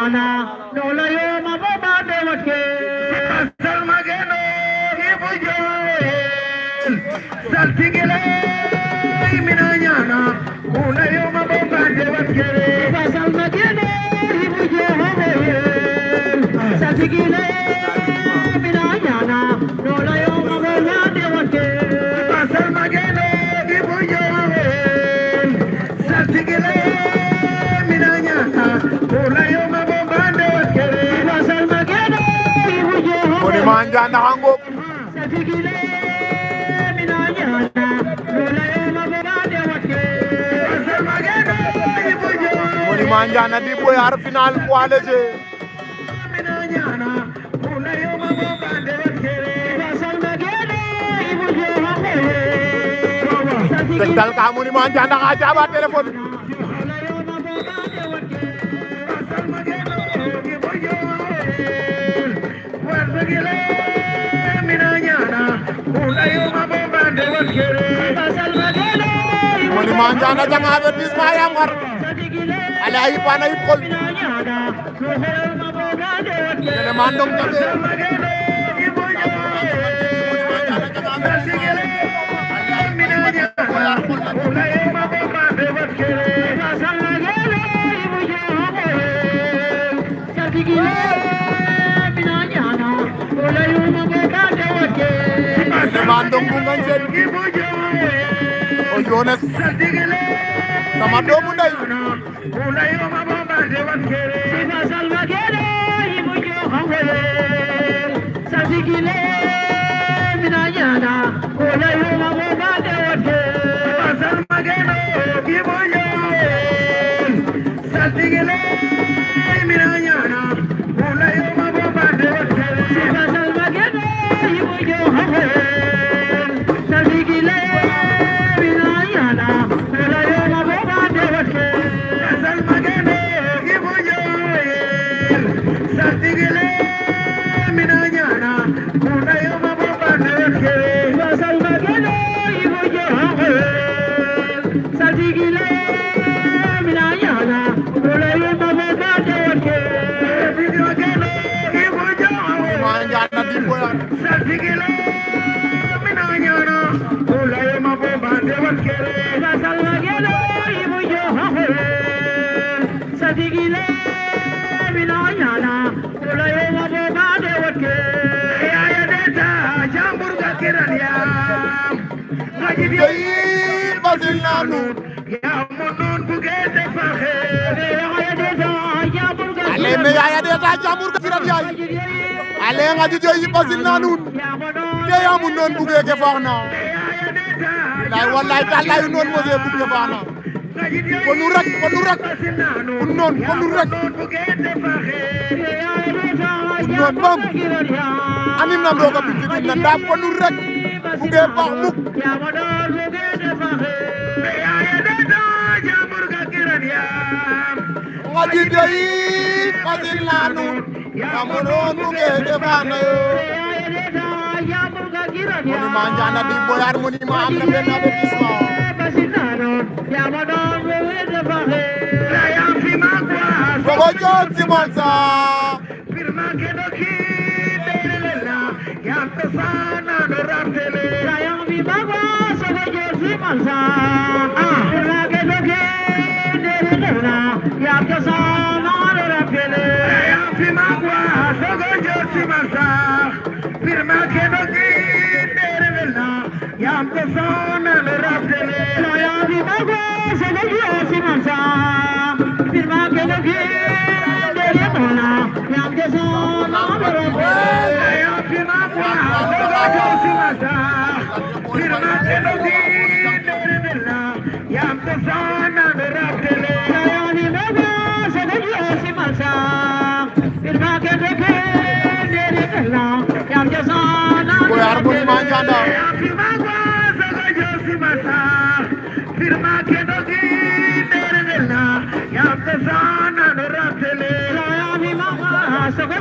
nyana nolayo mababa dewatke salmageno ibujo saltigele mina nyana nolayo mababa dewatke salmageno ibujo saltigele mina nyana nolayo mababa dewatke salmageno ibujo saltigele Monument Njana hango Monument Njana di boyar final poids léger tegtal ka Monument Njana ka jaba téléphone Monument Njana janga avertissement yam war ala ay pana yip xol kene mandong tabe mandong bungan sen o Jonas sama doomu ndey ale me ya deta jamur ka kiran yaay ale ngadi joyi basil nanun te yamu non buge ke faxna lay wallahi talay non mo je buge faxna konu rek non bam anim na doga bitti din na konu rek buge fax muk ngadi joyi basil nanun yamu non buge ke faxna Monument Njana di boyar Monument am na benn avertissement Sogo Diop Simansa boyar Monument Njana firma ke dogi tere della ya pesana no ratele ya mi mama so ko